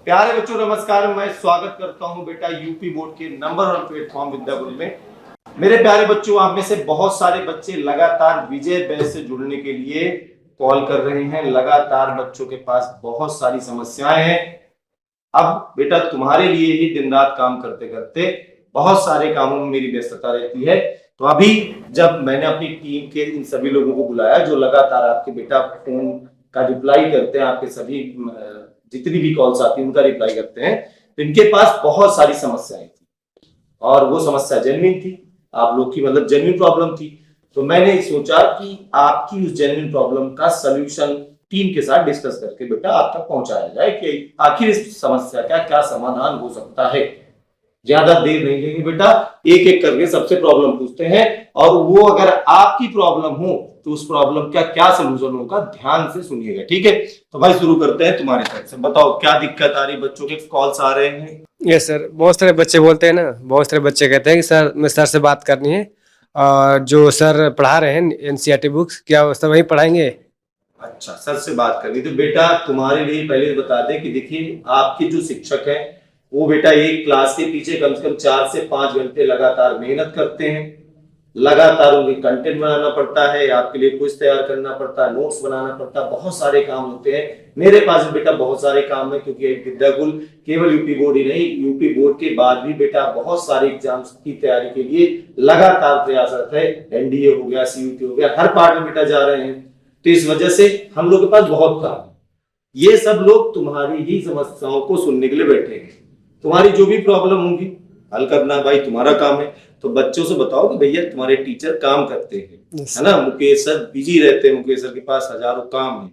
प्यारे बच्चों नमस्कार। मैं स्वागत करता हूं बेटा यूपी बोर्ड के नंबर 1 प्लेटफॉर्म विद्यागुरु में। मेरे प्यारे बच्चों, आप में से बहुत सारे बच्चे लगातार विजय बैच से जुड़ने के लिए कॉल कर रहे हैं। लगातार बच्चों के पास बहुत सारी समस्याएं हैं। अब बेटा तुम्हारे लिए ही दिन रात काम करते करते बहुत सारे कामों में मेरी व्यस्तता रहती है। तो अभी जब मैंने अपनी टीम के इन सभी लोगों को बुलाया जो लगातार आपके बेटा फोन का रिप्लाई करते हैं, आपके सभी जितनी भी कॉल्स आती है उनका रिप्लाई करते हैं, तो इनके पास बहुत सारी समस्याएं थी और वो समस्या जेन्युइन थी। आप लोग की मतलब जेन्युइन प्रॉब्लम थी। तो मैंने सोचा कि आपकी उस जेन्युइन प्रॉब्लम का सलूशन टीम के साथ डिस्कस करके बेटा आप तक पहुंचाया जाए कि आखिर इस समस्या का क्या समाधान हो सकता है। ज्यादा देर नहीं लेंगे बेटा, एक एक करके सबसे प्रॉब्लम पूछते हैं और वो अगर आपकी प्रॉब्लम हो तो उस प्रॉब्लम का क्या सोल्यूशन होगा ध्यान से सुनिएगा, ठीक है। तो भाई शुरू करते हैं तुम्हारे साइड से। बताओ क्या दिक्कत आ रही, बच्चों के कॉल्स आ रहे हैं? यस सर, बहुत सारे बच्चे बोलते हैं ना, बहुत सारे बच्चे कहते हैं कि सर मैं सर से बात करनी है और जो सर पढ़ा रहे हैं एनसीईआरटी बुक्स, क्या वो सर वही पढ़ाएंगे? अच्छा, सर से बात करनी। तो बेटा तुम्हारे लिए पहले बता दें कि देखिए आपके जो शिक्षक हैं वो बेटा एक क्लास के पीछे कम से कम 4 से 5 घंटे लगातार मेहनत करते हैं। लगातार उन्हें कंटेंट बनाना पड़ता है, आपके लिए क्विज तैयार करना पड़ता है, नोट्स बनाना पड़ता है, बहुत सारे काम होते हैं। मेरे पास भी बेटा बहुत सारे काम है क्योंकि एक विद्याकुल केवल यूपी बोर्ड ही नहीं, यूपी बोर्ड के बाद भी बेटा बहुत सारे एग्जाम्स की तैयारी के लिए लगातार प्रयासरत है। एनडीए हो गया, सीयूटी हो गया, हर पार्ट में बेटा जा रहे हैं। तो इस वजह से हम लोग के पास बहुत काम है। ये सब लोग तुम्हारी ही समस्याओं को सुनने के लिए बैठे हैं। तुम्हारी जो भी प्रॉब्लम होगी हल करना भाई तुम्हारा काम है। तो बच्चों से बताओ कि भैया तुम्हारे टीचर काम करते हैं, है ना। मुकेश सर बिजी रहते हैं, मुकेश सर के पास हजारों काम है,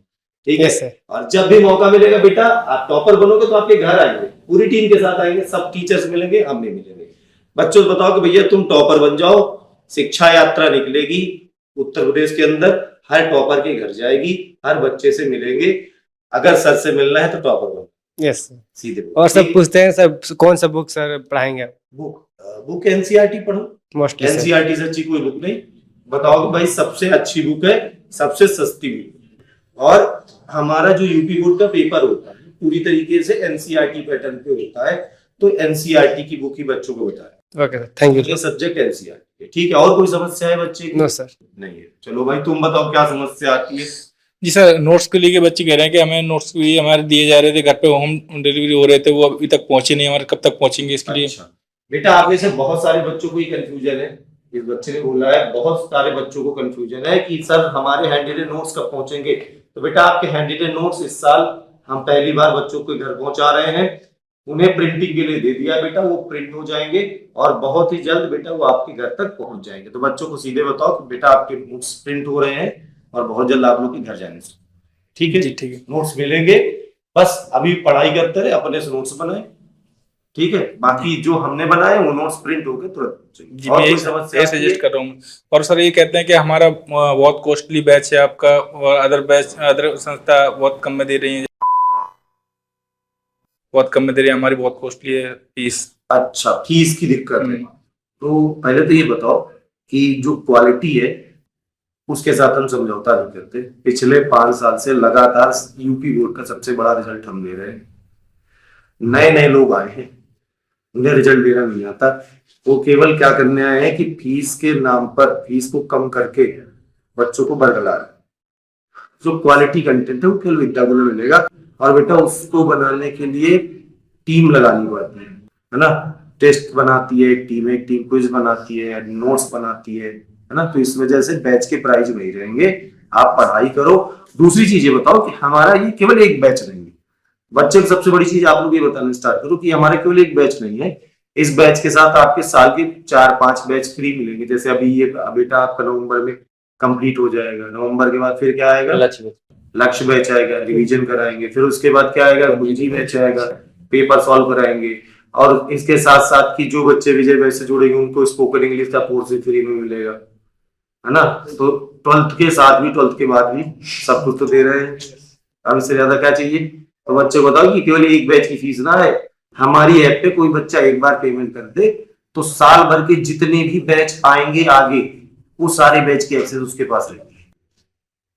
ठीक है। और जब भी मौका मिलेगा बेटा आप टॉपर बनोगे तो आपके घर आएंगे, पूरी टीम के साथ आएंगे, सब टीचर्स मिलेंगे, हम भी मिलेंगे। बच्चों से बताओ कि भैया तुम टॉपर बन जाओ, शिक्षा यात्रा निकलेगी उत्तर प्रदेश के अंदर, हर टॉपर के घर जाएगी, हर बच्चे से मिलेंगे। अगर सर से मिलना है तो टॉपर बनो। यस सीधे। और सब पूछते हैं सर कौन सा बुक सर पढ़ाएंगे? बुक एनसीईआरटी पढ़ो, मोस्टली एनसीईआरटी से अच्छी कोई बुक नहीं। बताओ कि भाई सबसे अच्छी बुक है, सबसे सस्ती बुक। और हमारा जो यूपी बोर्ड का पेपर होता है पूरी तरीके से एनसीईआरटी पैटर्न पे होता है, तो एनसीईआरटी की बुक ही बच्चों को बताए। Okay sir, thank you. Subject NCERT है, ठीक है। और कोई समस्या है बच्चे की? नो सर, नहीं है। चलो भाई तुम बताओ क्या समस्या आती है? जी सर, नोट्स के लिए बच्चे कह रहे हैं कि हमें नोट्स भी हमारे दिए जा रहे थे, घर पे होम डिलीवरी हो रहे थे, वो अभी तक पहुंचे नहीं, हमारे कब तक पहुंचेंगे इसके लिए? अच्छा बेटा, आप में से बहुत सारे बच्चों को ये कंफ्यूजन है। इस बच्चे ने बोला है बहुत सारे बच्चों को कंफ्यूजन है कि सर हमारे हैंडरिटन नोट्स कब पहुंचेंगे। तो बेटा आपके हैंडरिटन नोट्स इस साल हम पहली बार बच्चों के घर पहुंचा रहे हैं। उन्हें प्रिंटिंग के लिए दे दिया बेटा, वो प्रिंट हो जाएंगे और बहुत ही जल्द बेटा वो आपके घर तक पहुंच जाएंगे। तो बच्चों को सीधे बताओ कि बेटा आपके नोट्स प्रिंट हो रहे हैं और बहुत जल्द आप लोग के घर जाएंगे, ठीक है। ठीक है, नोट्स मिलेंगे। बस अभी पढ़ाई करते रहे, अपने से नोट्स बनाए, ठीक है। बाकी जो हमने बनाए वो नोट्स प्रिंट हो गए तुरंत। और कोई समस्या सजेस्ट कर रहा हूँ। और सर ये कहते हैं कि हमारा बहुत कॉस्टली बैच है आपका, और अदर संस्था बहुत कम में दे रही है, बहुत कम में दे रही है, हमारी बहुत कॉस्टली है फीस। अच्छा, फीस की दिक्कत है। तो पहले तो ये बताओ कि जो क्वालिटी है उसके साथ हम समझौता नहीं करते। पिछले 5 साल से लगातार यूपी बोर्ड का सबसे बड़ा रिजल्ट हम दे रहे हैं। नए नए लोग आए हैं, उन्हें रिजल्ट देना नहीं आता। वो केवल क्या करने आए हैं कि फीस के नाम पर फीस को कम करके बच्चों को बरगला रहे हैं। जो क्वालिटी कंटेंट है वो केवल विद्यागुरु में मिलेगा और बेटा उसको बनाने के लिए टीम लगानी पड़ती है ना। टेस्ट बनाती है एक टीम क्विज बनाती है, नोट्स बनाती है ना। तो इस वजह से बैच के प्राइस वही रहेंगे, आप पढ़ाई करो। दूसरी चीज ये बताओ कि हमारा ये केवल एक बैच नहीं है। बच्चे को सबसे बड़ी चीज आप लोग ये बताना स्टार्ट करो कि हमारे केवल एक बैच नहीं है। इस बैच के साथ आपके साल के 4-5 बैच फ्री मिलेंगे। जैसे अभी ये बेटा आपका नवंबर में कंप्लीट हो जाएगा, नवंबर के बाद फिर क्या आएगा, लक्ष्य बैच आएगा, रिवीजन कराएंगे। फिर उसके बाद क्या आएगा, गुंजी बैच आएगा, पेपर सॉल्व कराएंगे। और इसके साथ साथ की जो बच्चे विजय बैच से जुड़ेंगे उनको स्पोकन इंग्लिश का कोर्स फ्री में मिलेगा, है ना। तो 12th के साथ भी 12th के बाद भी सब कुछ तो दे रहे हैं, अब इससे ज्यादा क्या चाहिए। तो बच्चे बताओ कि केवल एक बैच की फीस ना है, हमारी ऐप पे कोई बच्चा एक बार पेमेंट कर दे तो साल भर के जितने भी बैच आएंगे आगे वो सारे बैच की एक्सेस उसके पास रहेगी,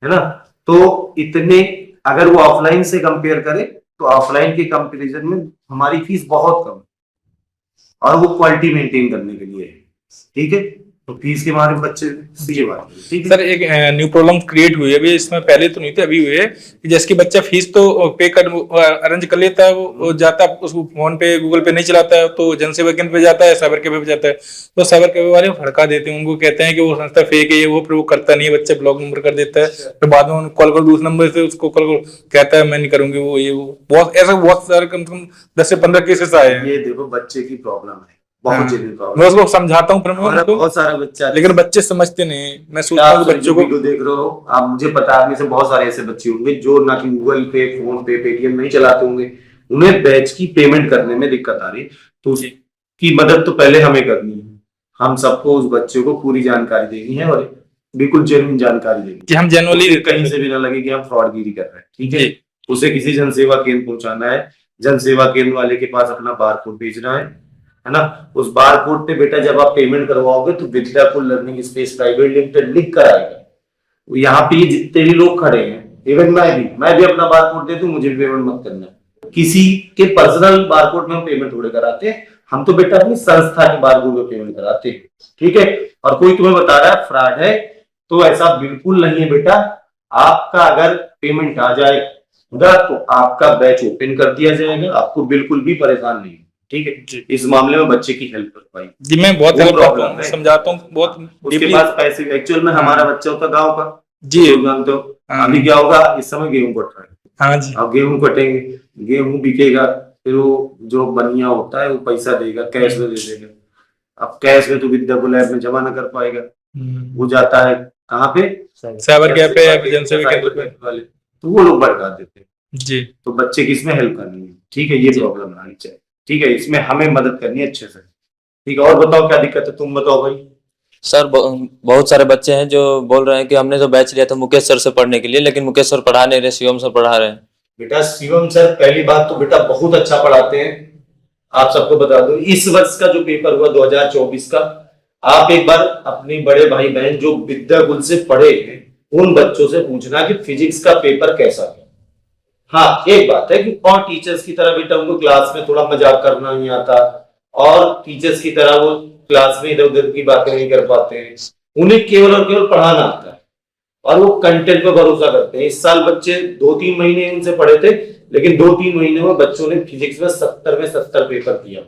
है ना। तो इतने अगर वो ऑफलाइन से कंपेयर करे तो ऑफलाइन के कंपैरिजन में हमारी फीस बहुत कम है और वो क्वालिटी मेंटेन करने के लिए है। ठीक है, तो फीस के बारे में बच्चे से ये बात है, ठीक है। सर एक न्यू प्रॉब्लम क्रिएट हुई है अभी, इसमें पहले तो नहीं थी, अभी हुई है कि जैसे कि बच्चा फीस तो पे कर अरेंज कर लेता है, वो जाता है, उसको फोन पे गूगल पे नहीं चलाता है तो जन सेवा केंद्र पे जाता है, साइबर कैफे पे जाता है, तो साइबर कैफे वाले भड़का देते हैं उनको, कहते हैं कि वो संस्था फेक है, ये वो, फिर वो करता नहीं है, बच्चा ब्लॉक नंबर कर देता है, फिर बाद में कॉल कर दूसरे नंबर से उसको कॉल कर, कहता है मैं नहीं करूंगी वो, ये वो बहुत ऐसा बहुत सारे कम से कम 10 से 15 केसेस आए हैं। ये देखो बच्चे की प्रॉब्लम है, बहुत जेन्युइन प्रॉब्लम। मैं उसको समझाता हूँ फिर मैं हमारा उनको, बहुत सारा बच्चा, लेकिन बच्चे समझते नहीं। मैं सोचता आप हूँ कि बच्चों को, वीडियो देख रहे हो आप, मुझे पता है आप में से बहुत सारे ऐसे बच्चे होंगे जो ना कि गूगल पे, फोन पे, पेटीएम नहीं चलाते होंगे, उन्हें बैच की पेमेंट करने में दिक्कत आ रही है, तो उसकी मदद तो पहले हमें करनी है। हम सबको उस बच्चे को पूरी जानकारी देनी है और बिल्कुल जेन्युइन जानकारी देनी कि हम है, जेनुअली उसे कहीं से भी ना लगे कि हम फ्रॉडगिरी कर रहे हैं। ठीक है, उसे किसी जन सेवा केंद्र पहुंचाना है, जन सेवा केंद्र वाले के पास अपना बारकोड भेजना है ना, उस बारकोड पे बेटा जब आप पेमेंट करवाओगे तो Vidyakul learning space private limited लिख कर आएगा। यहाँ पे जितने भी लोग खड़े हैं, इवन मैं भी अपना बारकोड दे दूं, मुझे भी पेमेंट मत करना। किसी के पर्सनल बारकोड में हम पेमेंट थोड़े कराते हैं, हम तो बेटा अपनी संस्था के बारकोड में पेमेंट कराते हैं। ठीक है, और कोई तुम्हें बता रहा है फ्रॉड है, तो ऐसा बिल्कुल नहीं है बेटा। आपका अगर पेमेंट आ जाएगा तो आपका बैच ओपन कर दिया जाएगा, आपको बिल्कुल भी परेशान नहीं। ठीक है, इस मामले में बच्चे की हेल्प कर पाई जी, मैं बहुत हेल्प करता प्रॉब्लम हूँ, है, समझाता हूँ बहुत उसके deeply। पास पैसे, एक्चुअल में हमारा बच्चा होता गांव का जी तो अभी क्या होगा, इस समय गेहूं कट रहा है। हाँ जी, अब गेहूं कटेंगे, गेहूं बिकेगा, फिर वो जो बनिया होता है वो पैसा देगा, कैश में दे देगा। अब कैश में तो विद्याकुल ऐप में जमा न कर पाएगा, वो जाता है कहाँ पे, साइबर कैफे या जन सेवा केंद्र पे। वाले, तो वो लोग भड़का देते हैं। जी तो बच्चे की इसमें हेल्प करनी है। ठीक है, ये प्रॉब्लम आनी चाहिए। ठीक है, इसमें हमें मदद करनी है अच्छे से। ठीक है, और बताओ क्या दिक्कत है, तुम बताओ भाई। सर बहुत सारे बच्चे हैं जो बोल रहे हैं कि हमने तो बैच लिया था मुकेश सर से पढ़ने के लिए, लेकिन मुकेश सर पढ़ा नहीं रहे, शिवम सर पढ़ा रहे हैं। बेटा शिवम सर पहली बात तो बेटा बहुत अच्छा पढ़ाते हैं, आप सबको बता दो। इस वर्ष का जो पेपर हुआ 2024 का, आप एक बार अपने बड़े भाई बहन जो विद्याकुल से पढ़े हैं उन बच्चों से पूछना कि फिजिक्स का पेपर कैसा है। हाँ, एक बात है कि और टीचर्स की तरह बेटा उनको क्लास में थोड़ा मजाक करना नहीं आता, और टीचर्स की तरह वो क्लास में इधर उधर की बातें नहीं कर पाते हैं, उन्हें केवल और केवल पढ़ाना आता है और वो कंटेंट पर भरोसा करते हैं। इस साल बच्चे 2-3 महीने उनसे पढ़े थे, लेकिन 2-3 महीने में बच्चों ने फिजिक्स में 70 में 70 पेपर किया।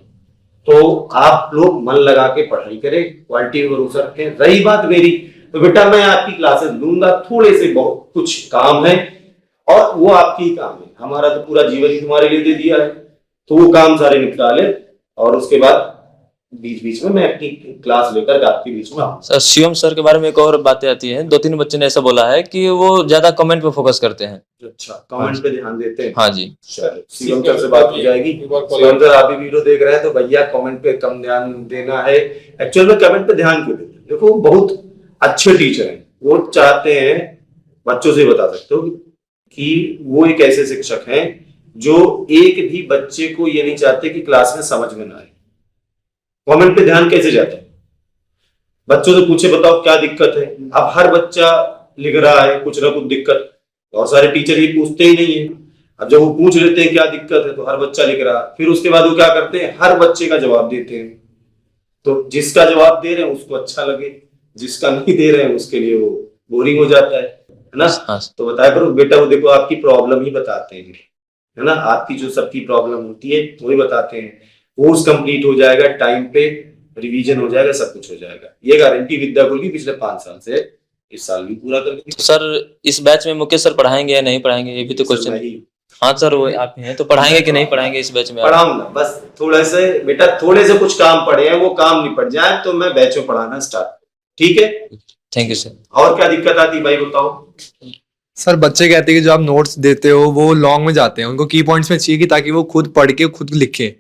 तो आप लोग मन लगा के पढ़ाई करें, क्वालिटी में भरोसा रखें। रही बात मेरी, तो बेटा मैं आपकी क्लासेस लूंगा, थोड़े से बहुत कुछ काम है और वो आपकी ही काम है, हमारा तो पूरा जीवन ही तुम्हारे लिए दे दिया है, तो वो काम सारे निपटा ले और उसके बाद बीच बीच में मैं अपनी क्लास लेकर आपके बीच में आऊंगा। सर शिवम सर के बारे में एक और बातें आती हैं, 2-3 बच्चे ने ऐसा बोला है कि वो ज्यादा कमेंट पे फोकस करते हैं। अच्छा, कमेंट पे ध्यान देते हैं। हाँ जी, चलो शिवम सर से बात हो जाएगी। शिवम सर आप भी वीडियो देख रहे हैं तो भैया कमेंट पे कम ध्यान देना है। एक्चुअल में कमेंट पे ध्यान क्यों देते हैं, देखो बहुत अच्छे टीचर हैं, वो चाहते हैं, बच्चों से बता सकते हो कि वो एक ऐसे शिक्षक हैं जो एक भी बच्चे को ये नहीं चाहते कि क्लास में समझ में ना आए। कमेंट पे ध्यान कैसे जाता है, बच्चों से पूछे बताओ क्या दिक्कत है। अब हर बच्चा लिख रहा है कुछ ना कुछ दिक्कत, और सारे टीचर ये पूछते ही नहीं है। अब जब वो पूछ लेते हैं क्या दिक्कत है तो हर बच्चा लिख रहा है, फिर उसके बाद वो क्या करते हैं, हर बच्चे का जवाब देते हैं। तो जिसका जवाब दे रहे हैं उसको अच्छा लगे, जिसका नहीं दे रहे हैं उसके लिए वो बोरिंग हो जाता है ना। हाँ। तो बताया करो बेटा, वो देखो आपकी प्रॉब्लम ही बताते हैं, है ना, आपकी जो सबकी प्रॉब्लम होती है वही बताते हैं। कोर्स कंप्लीट हो जाएगा टाइम पे, रिवीजन हो जाएगा, सब कुछ हो जाएगा, ये गारंटी विद्याकुल की पिछले 5 साल से, इस साल भी पूरा कर देंगे। तो सर इस बैच में मुकेश सर पढ़ाएंगे या नहीं पढ़ाएंगे, ये भी तो क्वेश्चन। हाँ सर, वो आप हैं तो पढ़ाएंगे कि नहीं पढ़ाएंगे इस बैच में? पढ़ाऊंगा, बस थोड़े से बेटा, थोड़े से कुछ काम पड़े हैं, वो काम निपट जाए तो मैं बैच में पढ़ाना स्टार्ट। ठीक है, थैंक यू सर। और क्या दिक्कत आती भाई बताओ। सर बच्चे कहते हैं कि जो आप नोट्स देते हो वो लॉन्ग में जाते हैं, उनको की पॉइंट्स में चाहिए कि ताकि वो खुद पढ़ के खुद लिखें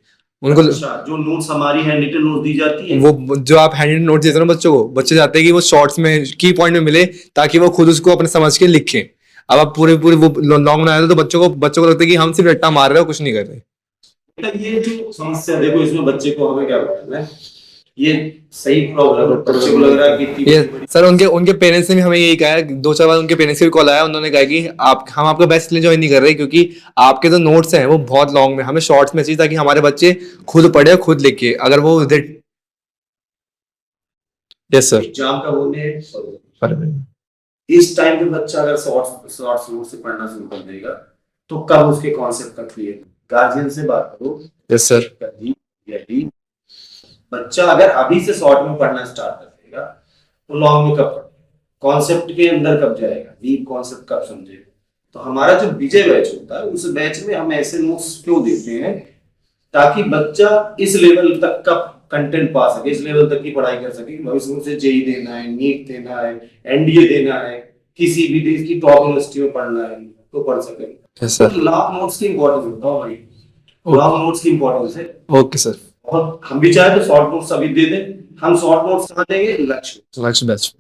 उनको। अच्छा, जो नोट्स हमारी हैंड रिटन नोट दी जाती है, वो जो आप हैंड रिटन नोट देते हो ना बच्चों को, बच्चे चाहते हैं कि वो शॉर्ट्स में की पॉइंट में मिले ताकि वो खुद उसको अपने समझ के लिखें। अब आप पूरे वो लॉन्ग बनाए तो बच्चों को लगता है कि हम सिर्फ रट्टा मार रहे हो, कुछ नहीं कर रहे। ये जो समस्या देखो, इसमें बच्चे को हमें क्या करना है, ये सही प्रॉब्लम है, बच्चे को लग रहा है कि इतनी ये बड़ी- सर उनके पेरेंट्स ने भी हमें यही कहा है, 2-4 बार उनके पेरेंट्स से भी कॉल आया, उन्होंने कहा कि हम आपका बैच इसलिए ज्वाइन नहीं कर रहे क्योंकि आपके जो नोट्स हैं वो बहुत लॉन्ग में, हमें शॉर्ट्स में चाहिए ताकि हमारे बच्चे खुद पढ़े और खुद लिखे। अगर वो यस सर। एग्जाम का होने इस टाइम पे बच्चा अगर शॉर्ट्स नोट से पढ़ना शुरू कर देगा तो कब उसके कॉन्सेप्ट का क्लियर, गार्जियन से बात करो। Yes sir. यदि बच्चा अगर अभी से शॉर्ट में पढ़ना स्टार्ट कर देगा तो लॉन्ग में कब पढ़ेगा, कॉन्सेप्ट के अंदर कब जाएगा, डीप कॉन्सेप्ट कब समझेगा। तो हमारा जो विजय बैच होता है उस बैच में हम ऐसे नोट्स क्यों देते हैं ताकि बच्चा इस लेवल तक का कंटेंट पा सके, इस लेवल तक की पढ़ाई कर सके। भविष्य में उसे जेई देना है, नीट देना है, एनडीए देना है, किसी भी देश की टॉप यूनिवर्सिटी में पढ़ना है तो पढ़ सके। Yes sir. लॉन्ग नोट्स की इंपॉर्टेंस होता है भाई, लॉन्ग नोट्स की इंपॉर्टेंस है। Okay sir. और हम भी चाहे तो शॉर्ट नोट्स अभी दे दें, हम शॉर्ट नोट्स कहाँ देंगे, लक्ष्य बैच।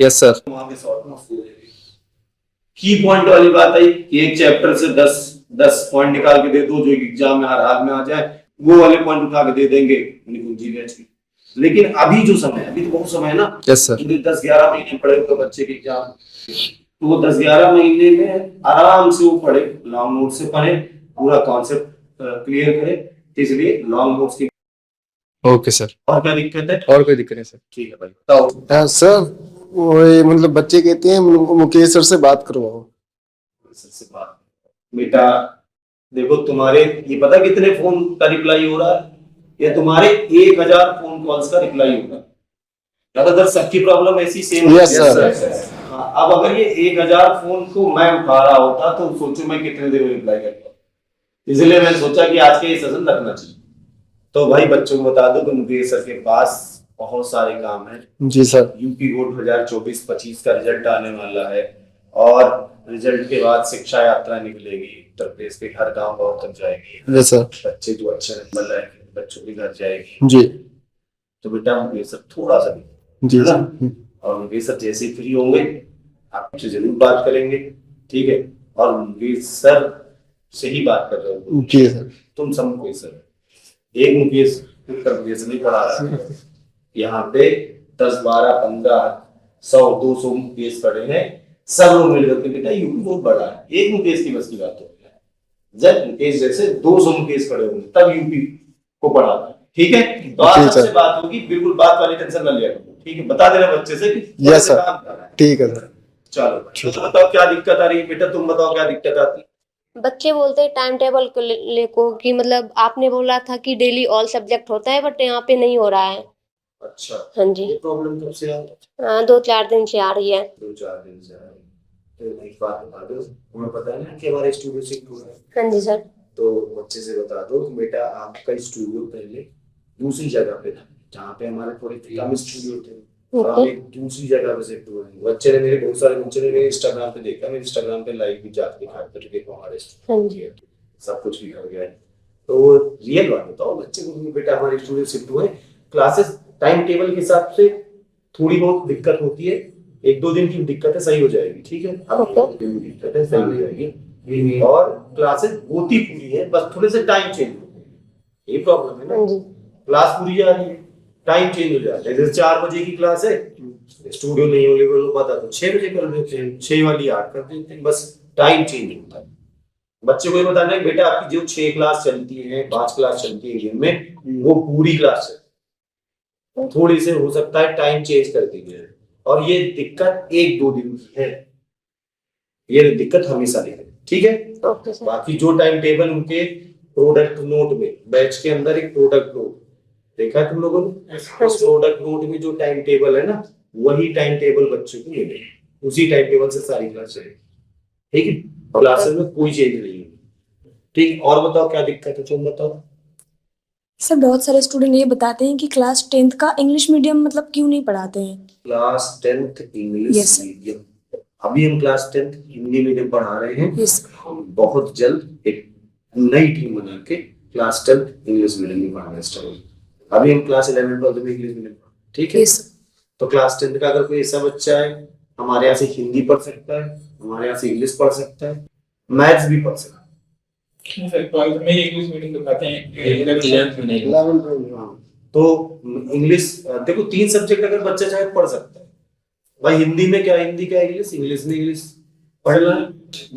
Yes sir. वहां पे शॉर्ट नोट्स दे देंगे। की पॉइंट वाली बात आई कि एक चैप्टर से 10 पॉइंट निकाल के दे दो जो एग्जाम में हर हाल में आ जाए, वो वाले पॉइंट उठा के दे देंगे निकुंजी बैच की। लेकिन अभी जो समय है, अभी तो बहुत समय है ना। Yes sir. 10-11 महीने पड़े तो बच्चे के एग्जाम, तो वो 10-11 महीने में आराम से वो पढ़े, लॉन्ग नोट से पढ़े, पूरा कॉन्सेप्ट क्लियर करे। इसलिए लॉन्ग नोट्स की। Okay sir. और क्या दिक्कत है? और कोई दिक्कत नहीं सर। ठीक है भाई, बताओ। हाँ सर, वो ये मतलब बच्चे कहते हैं मुकेश सर से बात करवाओ। सर से बात बेटा, देखो तुम्हारे ये पता कितने फोन का रिप्लाई हो रहा है, ये तुम्हारे 1000 फोन कॉल्स का रिप्लाई होगा। ज्यादातर सबकी प्रॉब्लम ऐसी सेम है। Yes sir. हाँ, अब अगर ये 1000 फोन को मैं उठा रहा होता तो सोचो मैं कितने देर में रिप्लाई करता। इसलिए मैंने सोचा कि आज के ये सेशन रखना चाहिए। तो भाई बच्चों को बता दो कि मुकेश सर के पास बहुत सारे काम है। जी सर। यूपी बोर्ड 2024-25 का रिजल्ट आने वाला है और रिजल्ट के बाद शिक्षा यात्रा निकलेगी, उत्तर प्रदेश के हर गांव गांव तक जाएगी। Yes sir. बच्चे जो अच्छे नंबर लाएंगे बच्चों के घर जाएगी। जी। तो बेटा मुकेश सर थोड़ा सा जी है ना? सर। और मुकेश सर जैसे फ्री होंगे आपसे जरूर बात करेंगे, ठीक है। और मुकेश सर से ही बात कर रहे हो। जी सर। तुम सब मुकेश सर, एक मुकेश उत्तर प्रदेश नहीं पढ़ा रहा है। यहाँ पे 10, 12, 15, 100, 200 मुकेश पढ़े हैं, सब लोग मिलकर के बेटा यूपी बहुत बड़ा है, एक मुकेश की बस की बात होती है। जब मुकेश जैसे 200 मुकेश पढ़े होंगे तब यूपी को पढ़ा, ठीक है। तो आज सबसे बात होगी, बिल्कुल बात वाली टेंशन न लिया करो, ठीक है। बता देना बच्चे से कि यस सर। काम कर रहा है। ठीक है सर। चलो तो बताओ क्या दिक्कत आ रही है बेटा, तुम बताओ क्या दिक्कत आती है। बच्चे बोलते हैं टाइम टेबल को लेको कि मतलब आपने बोला था कि डेली ऑल सब्जेक्ट होता है बट यहाँ पे नहीं हो रहा है। अच्छा, हाँ जी। ये प्रॉब्लम कब से आ रही है? 2-4 दिन से आ रही है। 2-4 दिन से आ रही है। तो एक बात बता दो, तुम्हें पता है ना कि हमारे स्टूडियो शिफ्ट हुआ है, हाँ जी सर। तो बच्चे से बता दो कि बेटा आपका स्टूडियो पहले दूसरी जगह पे था, जहाँ पे हमारे थोड़े कम स्टूडियो थे, और हम एक दूसरी जगह पे शिफ्ट हुए हैं। बच्चे ने मेरे बहुत सारे बच्चे ने मेरे इंस्टाग्राम पे देखा, मेरे इंस्टाग्राम पे लाइव भी जाके दिखा कर देखो हमारे हाँ जी। सब कुछ भी हो गया है। तो रियल बात बताओ बच्चे को कि बेटा हमारे स्टूडियो शिफ्ट हुए, क्लासेस टाइम टेबल के हिसाब से थोड़ी बहुत दिक्कत होती है, 1-2 दिन की दिक्कत है, सही हो जाएगी, ठीक है। अब दिक्कत है, सही हो जाएगी, और क्लासेस होती पूरी है, बस थोड़े से टाइम चेंज होते हैं, ये प्रॉब्लम है हाँ ना। जी। क्लास पूरी जा रही है, टाइम चेंज हो जाता है। जैसे 4 बजे की क्लास है, स्टूडियो नहीं अवेलेबल हो पाता तो 6 बजे कर देते हैं, 6 वाली 8 कर देते हैं, बस टाइम चेंज होता है। बच्चे को ये बताना है बेटा आपकी जो 6 क्लास चलती है, 5 क्लास चलती है गेम में, वो पूरी क्लास है, थोड़ी से हो सकता है टाइम चेंज कर दीजिए। और ये दिक्कत 1-2 दिन की है, ये दिक्कत हमेशा रहेगी, ठीक है। Okay sir. बाकी जो टाइम टेबल उनके प्रोडक्ट नोट में, बैच के अंदर एक प्रोडक्ट नोट देखा है तुम लोगों ने, उस प्रोडक्ट नोट में जो टाइम टेबल है ना, वही टाइम टेबल बच्चों को मिले, उसी टाइम टेबल से सारी क्लास चलेगी, ठीक है। क्लासेस में कोई चेंज नहीं है, ठीक। और बताओ क्या दिक्कत है, तुम बताओ। सर बहुत सारे स्टूडेंट ये बताते हैं कि क्लास 10th का इंग्लिश मीडियम मतलब क्यों नहीं पढ़ाते हैं। Class 10th English Yes, sir. Medium, अभी हम क्लास 10th हिंदी मीडियम पढ़ा रहे हैं। Yes. बहुत जल्द एक नई टीम बना के क्लास 10th इंग्लिश मीडियम में पढ़ाना स्टार्ट। अभी हम क्लास 11 12 में इंग्लिश मीडियम, ठीक है। Yes. तो क्लास 10th का अगर कोई ऐसा बच्चा है, हमारे यहाँ से हिंदी पढ़ सकता है, हमारे यहाँ से इंग्लिश पढ़ सकता है, मैथ्स भी पढ़ सकता है। सर 12th में इंग्लिश मीडियम दिखाते हैं, 11th में नहीं। 11th में। हाँ, तो इंग्लिश देखो 3 सब्जेक्ट अगर बच्चा चाहे पढ़ सकता है भाई। हिंदी में क्या, हिंदी क्या इंग्लिश, इंग्लिश में इंग्लिश पढ़ना,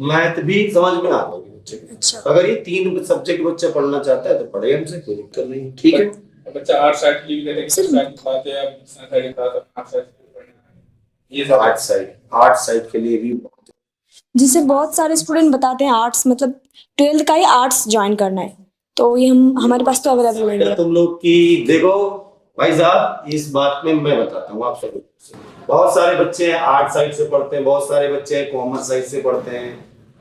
मैथ भी समझ में आ जाएगी बच्चे को। अच्छा। अगर ये 3 सब्जेक्ट बच्चा पढ़ना चाहता है तो पढ़े, हमसे कोई दिक्कत नहीं, ठीक है। बच्चा आर्ट साइड के लिए भी सर- साइड बात है, आप साइड की बात है, आर्ट साइड ये आर्ट साइड के लिए भी जिसे बहुत सारे स्टूडेंट बताते हैं आर्ट्स मतलब 12th का ही आर्ट्स ज्वाइन करना है, तो ये हमारे पास तो अवेलेबल नहीं है। तुम लोग की देखो भाई साहब, इस बात में मैं बताता हूँ आप सबको। बहुत सारे बच्चे हैं आर्ट साइड से पढ़ते हैं, बहुत सारे बच्चे हैं कॉमर्स साइड से पढ़ते हैं।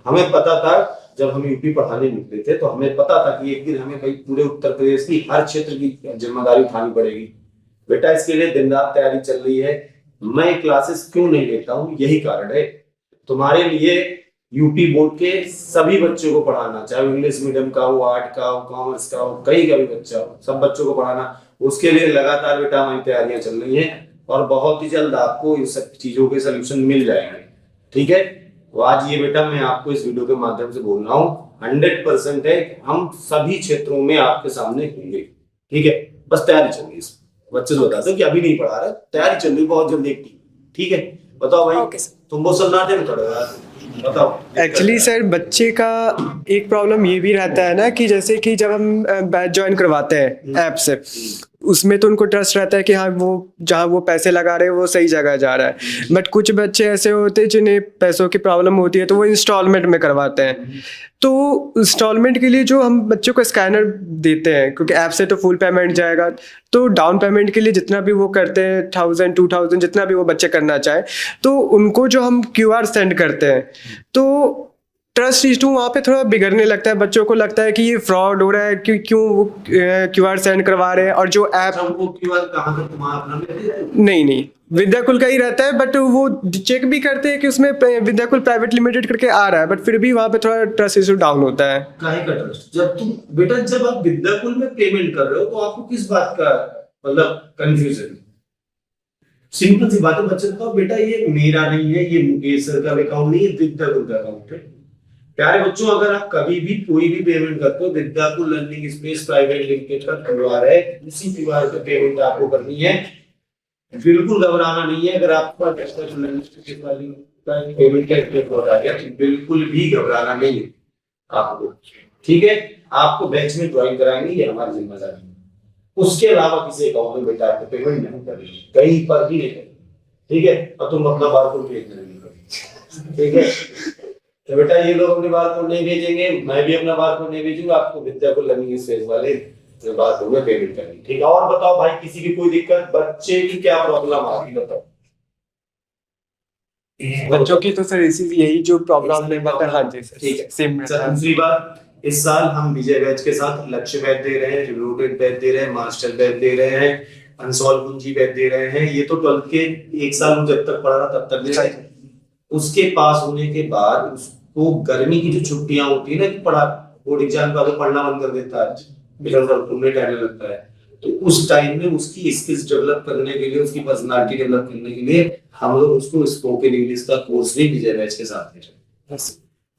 हमें पता था जब हम यूपी पढ़ाने निकले थे तो हमें पता था कि एक दिन हमें भाई पूरे उत्तर प्रदेश की हर क्षेत्र की जिम्मेदारी उठानी पड़ेगी। बेटा इसके लिए दिन रात तैयारी चल रही है। मैं क्लासेस क्यों नहीं लेता हूँ, यही कारण है। तुम्हारे लिए यूपी बोर्ड के सभी बच्चों को पढ़ाना, चाहे इंग्लिश मीडियम का हो, आर्ट का हो, कॉमर्स का हो, कहीं का भी बच्चा हो, सब बच्चों को पढ़ाना। उसके लिए लगातार बेटा हमारी तैयारियां चल रही हैं और बहुत ही जल्द आपको इन सब चीजों के सलूशन मिल जाएंगे, ठीक है। तो आज ये बेटा मैं आपको इस वीडियो के माध्यम से बोल रहा हूँ 100% है हम सभी क्षेत्रों में आपके सामने होंगे, ठीक है। बस तैयारी चल रही है, बच्चे से बताते हो कि अभी नहीं पढ़ा रहे, तैयारी चल रही है बहुत जल्दी एक टीम, ठीक है। बताओ भाई, ओके सर। तुम बहुत सन्नाटे में खड़े हो यार, बताओ। एक्चुअली सर बच्चे का एक प्रॉब्लम ये भी रहता है ना कि जैसे कि जब हम बैच ज्वाइन करवाते हैं ऐप से, उसमें तो उनको ट्रस्ट रहता है कि हाँ वो जहाँ वो पैसे लगा रहे हैं वो सही जगह जा रहा है। बट कुछ बच्चे ऐसे होते हैं जिन्हें पैसों की प्रॉब्लम होती है तो वो इंस्टॉलमेंट में करवाते हैं। तो इंस्टॉलमेंट के लिए जो हम बच्चों को स्कैनर देते हैं, क्योंकि ऐप से तो फुल पेमेंट जाएगा, तो डाउन पेमेंट के लिए जितना भी वो करते हैं 1000 2000 जितना भी वो बच्चे करना चाहे, तो उनको जो हम QR सेंड करते हैं तो ट्रस्ट इशू वहाँ पे थोड़ा बिगड़ने लगता है। बच्चों को लगता है कि ये फ्रॉड हो रहा है, क्यों वो QR सेंड करवा रहे हैं। और जो ऐप वो QR कहाँ का तुम्हारा अपना में दे दो? नहीं विद्याकुल का ही रहता है, बट वो चेक भी करते हैं कि उसमें विद्याकुल प्राइवेट लिमिटेड करके आ रहा है, बट फिर भी वहाँ पे थोड़ा ट्रस्ट इशू डाउन होता है। काहे का ट्रस्ट? जब तुम बेटा जब आप विद्याकुल में पेमेंट कर रहे हो तो आपको किस बात का मतलब कंफ्यूजन? सिंपल सी बात है, बच्चे बताओ बेटा ये मेरा नहीं है, ये मुकेश सर का अकाउंट नहीं है, विद्याकुल का अकाउंट है। प्यारे बच्चों, अगर आप कभी भी कोई भी पेमेंट करते हो Vidyakul learning space private limited का QR है, उसी QR पे पेमेंट आपको करनी है। बिल्कुल घबराना नहीं है। अगर आपका विद्याकुल लर्निंग स्पेस वाली पेमेंट का रिपोर्ट आ गया तो बिल्कुल भी घबराना नहीं है आपको, ठीक है। आपको बैच में ज्वाइन कराएंगे, ये हमारी जिम्मेदारी है। उसके अलावा किसी अकाउंट में बेटा आपको पेमेंट नहीं करेंगे, कहीं पर भी नहीं करेंगे, ठीक है। और तुम अपना बारकोड भेज देंगे, ठीक है। तो बेटा ये लोग अपने बारकोड नहीं भेजेंगे, मैं भी अपना बारकोड नहीं भेजूंगा, आपको विद्याकुल लर्निंग स्पेस वाले बारकोड में पेमेंट करनी, ठीक है। और बताओ भाई, किसी की कोई दिक्कत, बच्चे की क्या प्रॉब्लम आ रही है बताओ। बच्चों की तो सर इसी यही जो प्रॉब्लम है बता। हाँ जी सर, ठीक है। सेम सर दूसरी बात, इस साल हम विजय बैच के साथ लक्ष्य बैच दे रहे हैं, रिवोल्टेड बैच दे रहे हैं, मास्टर बैच दे रहे हैं, अनसॉल्व कुंजी बैच दे रहे हैं। ये तो 12th के एक साल में जब तक पढ़ा रहा तब तक दे रहे हैं। उसके पास होने के बाद उसको गर्मी की जो छुट्टियां होती है ना, कि पढ़ा बोर्ड एग्जाम का तो पढ़ना बंद कर देता है, बिकॉज घूमने टाइम लगता है, तो उस टाइम में उसकी स्किल्स डेवलप करने के लिए, उसकी पर्सनालिटी डेवलप करने के लिए हम लोग उसको स्पोकन इंग्लिश का कोर्स भी विजय बैच के साथ दे रहे हैं।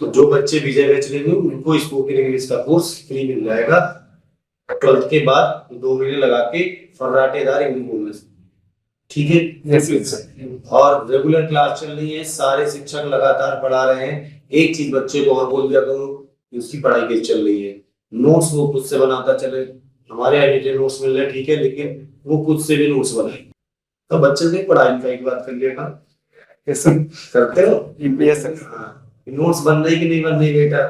तो जो बच्चे विजय बैच लेंगे उनको स्पोकन इंग्लिश का कोर्स फ्री मिल जाएगा 12th के बाद 2 महीने लगा के फर्राटेदार इंग्लिश बोलने से, ठीक है। और रेगुलर क्लास चल रही है, सारे शिक्षक लगातार पढ़ा रहे हैं। एक चीज बच्चे को और बोल दिया करो कि उसकी पढ़ाई कैसे चल रही है, नोट्स वो खुद से बनाता चले। हमारे एडिटेड नोट्स मिल रहे हैं, ठीक है, लेकिन वो खुद से भी नोट्स बनाए। तो बच्चे से पढ़ाई लिखाई की बात कर लिया करते हो? Yes sir. हाँ, नोट्स बन रही कि नहीं बन रही बेटा,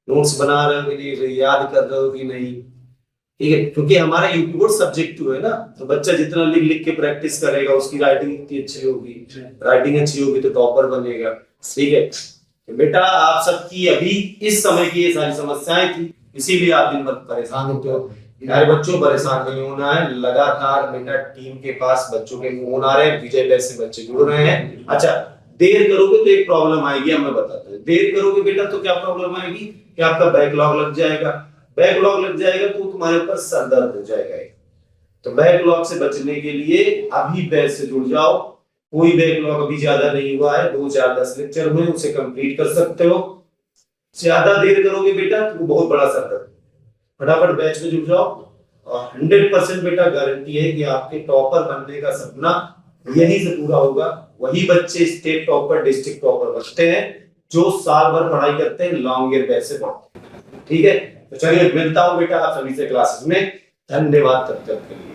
नोट्स बना रहे हो कि नहीं, याद कर रहे हो कि नहीं, ठीक है। क्योंकि हमारा यूपी बोर्ड सब्जेक्टिव है ना, तो बच्चा जितना लिख लिख के प्रैक्टिस करेगा उसकी राइटिंग इतनी अच्छी होगी, राइटिंग अच्छी होगी तो टॉपर बनेगा, ठीक है। तो बेटा आप सबकी अभी इस समय की ये सारी समस्याएं थी, इसीलिए आप दिन भर परेशान होते हो। यार बच्चों परेशान नहीं होना है, लगातार बेटा टीम के पास बच्चों के फोन आ रहे हैं, विजय बैच से बच्चे जुड़ रहे हैं। अच्छा, देर करोगे तो एक प्रॉब्लम आएगी, हम मैं बताता हूँ। देर करोगे बेटा तो क्या प्रॉब्लम आएगी कि आपका बैकलॉग लग जाएगा, बैकलॉग लग जाएगा तो तुम्हारे ऊपर सर दर्द हो जाएगा। तो बैकलॉग से बचने के लिए अभी बैच से जुड़ जाओ। कोई बैकलॉग अभी ज्यादा नहीं हुआ है, 2 4 10 लेक्चर हुए, उसे कंप्लीट कर सकते हो। ज्यादा देर करोगे बेटा तो बहुत बड़ा सर दर्द। फटाफट बैच में जुड़ जाओ और 100% बेटा गारंटी है कि आपके टॉपर बनने का सपना यहीं से पूरा होगा। वही बच्चे स्टेट टॉपर, डिस्ट्रिक्ट टॉपर बनते हैं जो साल भर पढ़ाई करते हैं, लॉन्ग ईयर बैच से पढ़ते हैं। ठीक है, तो चलिए मिलता हूँ बेटा आप सभी से क्लासेस में। धन्यवाद तब तक के लिए।